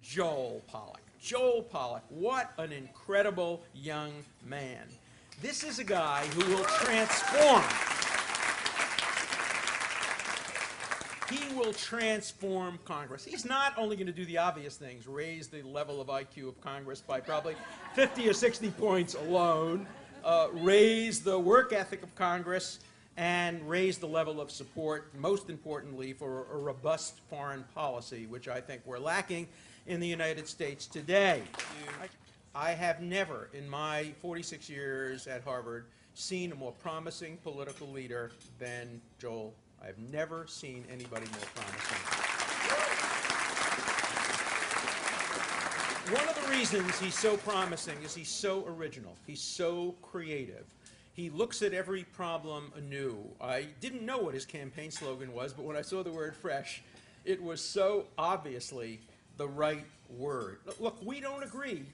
Joel Pollak. Joel Pollak, what an incredible young man. This is a guy who will transform. He will transform Congress. He's not only going to do the obvious things, raise the level of IQ of Congress by probably 50 or 60 points alone, raise the work ethic of Congress, and raise the level of support, most importantly, for a robust foreign policy, which I think we're lacking in the United States today. I have never, in my 46 years at Harvard, seen a more promising political leader than Joel. I've never seen anybody more promising. One of the reasons he's so promising is he's so original. He's so creative. He looks at every problem anew. I didn't know what his campaign slogan was, but when I saw the word fresh, it was so obviously the right word. Look, we don't agree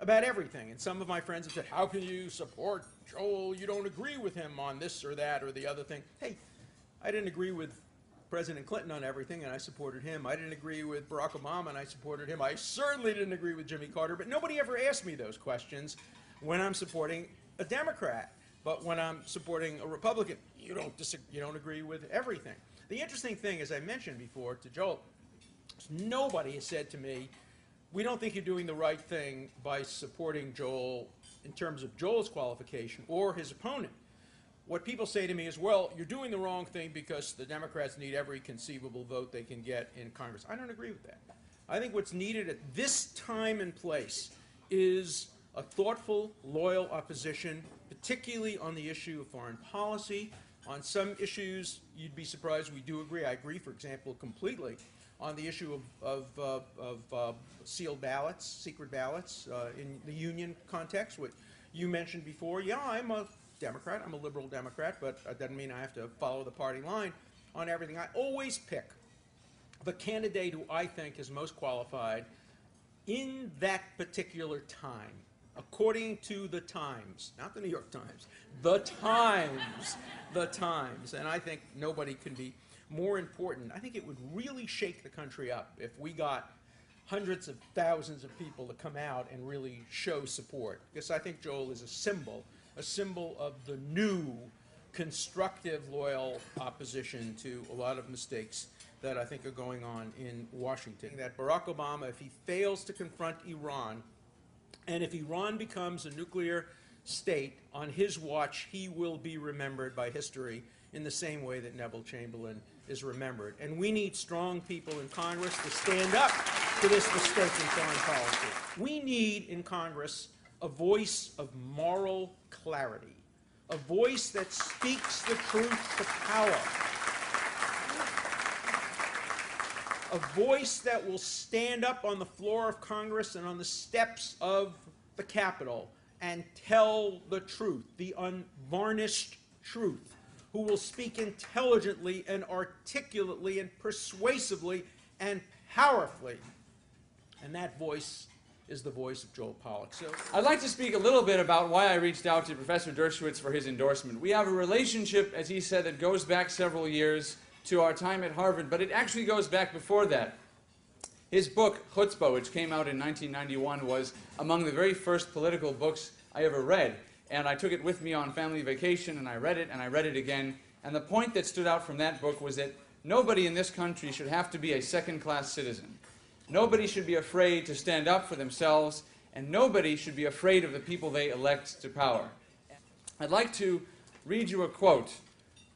about everything, and some of my friends have said, how can you support Joel? You don't agree with him on this or that or the other thing. Hey, I didn't agree with President Clinton on everything, and I supported him. I didn't agree with Barack Obama, and I supported him. I certainly didn't agree with Jimmy Carter, but nobody ever asked me those questions when I'm supporting a Democrat. But when I'm supporting a Republican, you don't agree with everything. The interesting thing, as I mentioned before to Joel, nobody has said to me, we don't think you're doing the right thing by supporting Joel in terms of Joel's qualification or his opponent. What people say to me is, well, you're doing the wrong thing because the Democrats need every conceivable vote they can get in Congress. I don't agree with that. I think what's needed at this time and place is a thoughtful, loyal opposition, particularly on the issue of foreign policy. On some issues, you'd be surprised we do agree. I agree, for example, completely on the issue of sealed ballots, secret ballots in the union context, which you mentioned before. Yeah, I'm a Democrat. I'm a liberal Democrat, but that doesn't mean I have to follow the party line on everything. I always pick the candidate who I think is most qualified in that particular time, according to the Times, not the New York Times, the Times, the Times. And I think nobody can be more important. I think it would really shake the country up if we got hundreds of thousands of people to come out and really show support, because I think Joel is a symbol of the new, constructive, loyal opposition to a lot of mistakes that I think are going on in Washington. That Barack Obama, if he fails to confront Iran, and if Iran becomes a nuclear state, on his watch, he will be remembered by history in the same way that Neville Chamberlain is remembered. And we need strong people in Congress to stand up to this mistake in foreign policy. We need in Congress a voice of moral clarity, a voice that speaks the truth to power, a voice that will stand up on the floor of Congress and on the steps of the Capitol and tell the truth, the unvarnished truth, who will speak intelligently and articulately and persuasively and powerfully. And that voice is the voice of Joel Pollak. So I'd like to speak a little bit about why I reached out to Professor Dershowitz for his endorsement. We have a relationship, as he said, that goes back several years to our time at Harvard, but it actually goes back before that. His book, Chutzpah, which came out in 1991, was among the very first political books I ever read. And I took it with me on family vacation, and I read it again. And the point that stood out from that book was that nobody in this country should have to be a second-class citizen. Nobody should be afraid to stand up for themselves, and nobody should be afraid of the people they elect to power. I'd like to read you a quote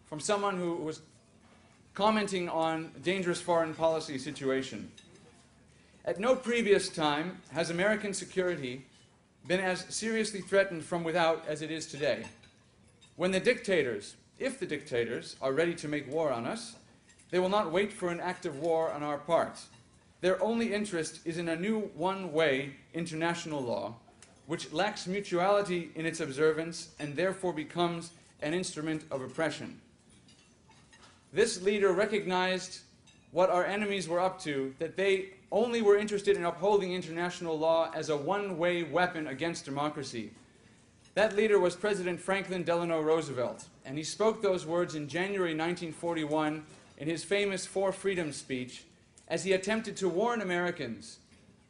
from someone who was commenting on a dangerous foreign policy situation. At no previous time has American security been as seriously threatened from without as it is today. When the dictators, if the dictators, are ready to make war on us, they will not wait for an act of war on our part. Their only interest is in a new one-way international law, which lacks mutuality in its observance and therefore becomes an instrument of oppression. This leader recognized what our enemies were up to, that they only were interested in upholding international law as a one-way weapon against democracy. That leader was President Franklin Delano Roosevelt, and he spoke those words in January 1941 in his famous Four Freedoms speech, as he attempted to warn Americans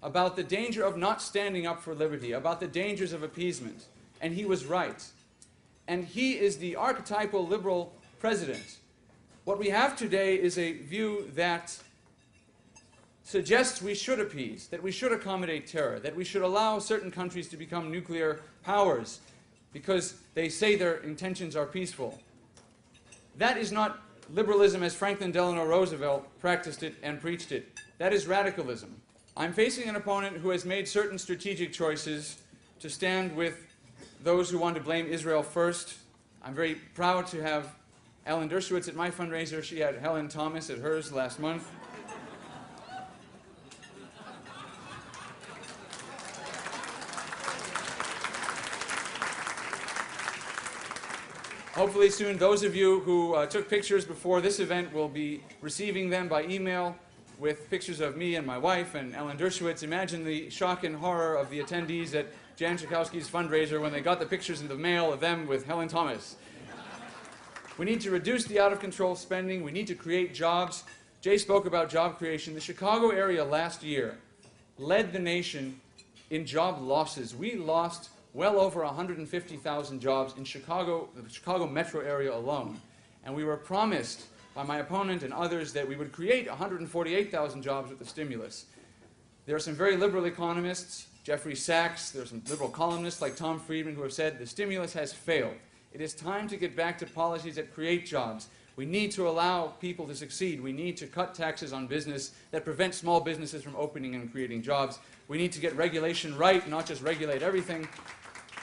about the danger of not standing up for liberty, about the dangers of appeasement. And he was right. And he is the archetypal liberal president. What we have today is a view that suggests we should appease, that we should accommodate terror, that we should allow certain countries to become nuclear powers because they say their intentions are peaceful. That is not liberalism as Franklin Delano Roosevelt practiced it and preached it. That is radicalism. I'm facing an opponent who has made certain strategic choices to stand with those who want to blame Israel first. I'm very proud to have Alan Dershowitz at my fundraiser. She had Helen Thomas at hers last month. Hopefully soon, those of you who took pictures before this event will be receiving them by email with pictures of me and my wife and Alan Dershowitz. Imagine the shock and horror of the attendees at Jan Schakowsky's fundraiser when they got the pictures in the mail of them with Helen Thomas. We need to reduce the out-of-control spending. We need to create jobs. Jay spoke about job creation. The Chicago area last year led the nation in job losses. We lost well over 150,000 jobs in Chicago, the Chicago metro area alone. And we were promised by my opponent and others that we would create 148,000 jobs with the stimulus. There are some very liberal economists, Jeffrey Sachs, there are some liberal columnists like Tom Friedman who have said the stimulus has failed. It is time to get back to policies that create jobs. We need to allow people to succeed. We need to cut taxes on business that prevent small businesses from opening and creating jobs. We need to get regulation right, not just regulate everything.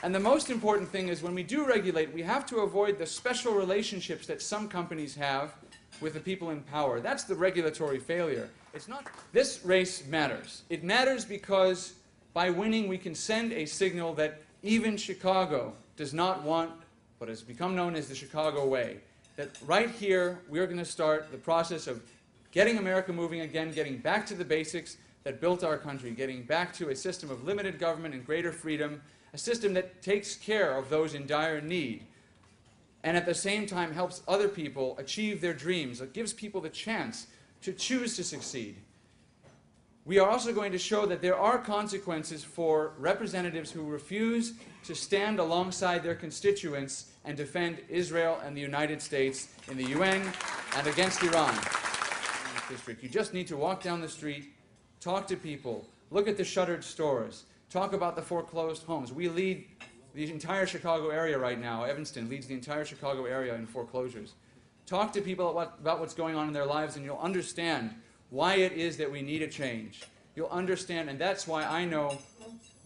And the most important thing is when we do regulate, we have to avoid the special relationships that some companies have with the people in power. That's the regulatory failure. It's not. This race matters. It matters because by winning we can send a signal that even Chicago does not want what has become known as the Chicago way. That right here we are going to start the process of getting America moving again, getting back to the basics that built our country, getting back to a system of limited government and greater freedom, a system that takes care of those in dire need, and at the same time helps other people achieve their dreams. It gives people the chance to choose to succeed. We are also going to show that there are consequences for representatives who refuse to stand alongside their constituents and defend Israel and the United States in the UN and against Iran. You just need to walk down the street, talk to people, look at the shuttered stores, talk about the foreclosed homes. We lead the entire Chicago area right now. Evanston leads the entire Chicago area in foreclosures. Talk to people about what's going on in their lives, and you'll understand why it is that we need a change. You'll understand, and that's why I know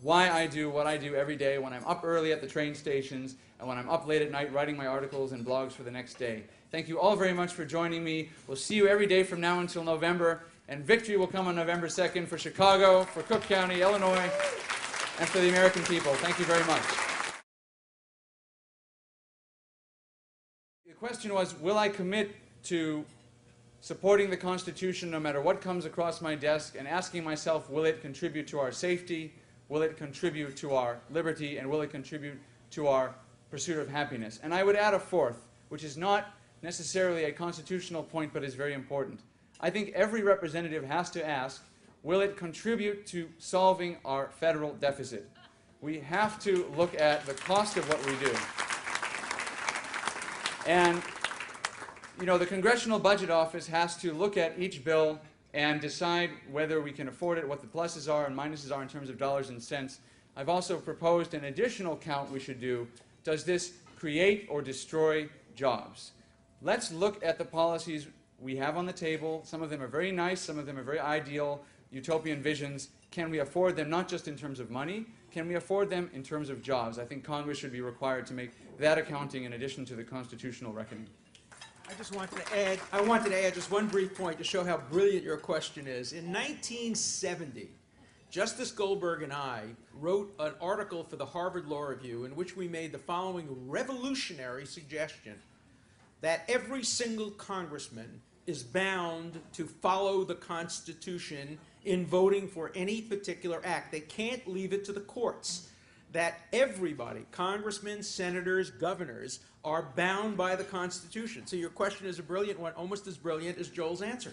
why I do what I do every day when I'm up early at the train stations and when I'm up late at night writing my articles and blogs for the next day. Thank you all very much for joining me. We'll see you every day from now until November, and victory will come on November 2nd for Chicago, for Cook County, Illinois, and for the American people. Thank you very much. The question was, will I commit to supporting the Constitution no matter what comes across my desk, and asking myself, will it contribute to our safety, will it contribute to our liberty, and will it contribute to our pursuit of happiness? And I would add a fourth, which is not necessarily a constitutional point, but is very important. I think every representative has to ask, will it contribute to solving our federal deficit? We have to look at the cost of what we do. And, you know, the Congressional Budget Office has to look at each bill and decide whether we can afford it, what the pluses are and minuses are in terms of dollars and cents. I've also proposed an additional count we should do. Does this create or destroy jobs? Let's look at the policies we have on the table. Some of them are very nice, some of them are very ideal, utopian visions. Can we afford them not just in terms of money? Can we afford them in terms of jobs? I think Congress should be required to make that accounting in addition to the constitutional reckoning. I wanted to add just one brief point to show how brilliant your question is. In 1970, Justice Goldberg and I wrote an article for the Harvard Law Review in which we made the following revolutionary suggestion: that every single congressman is bound to follow the Constitution in voting for any particular act. They can't leave it to the courts. That everybody, congressmen, senators, governors, are bound by the Constitution. So your question is a brilliant one, almost as brilliant as Joel's answer.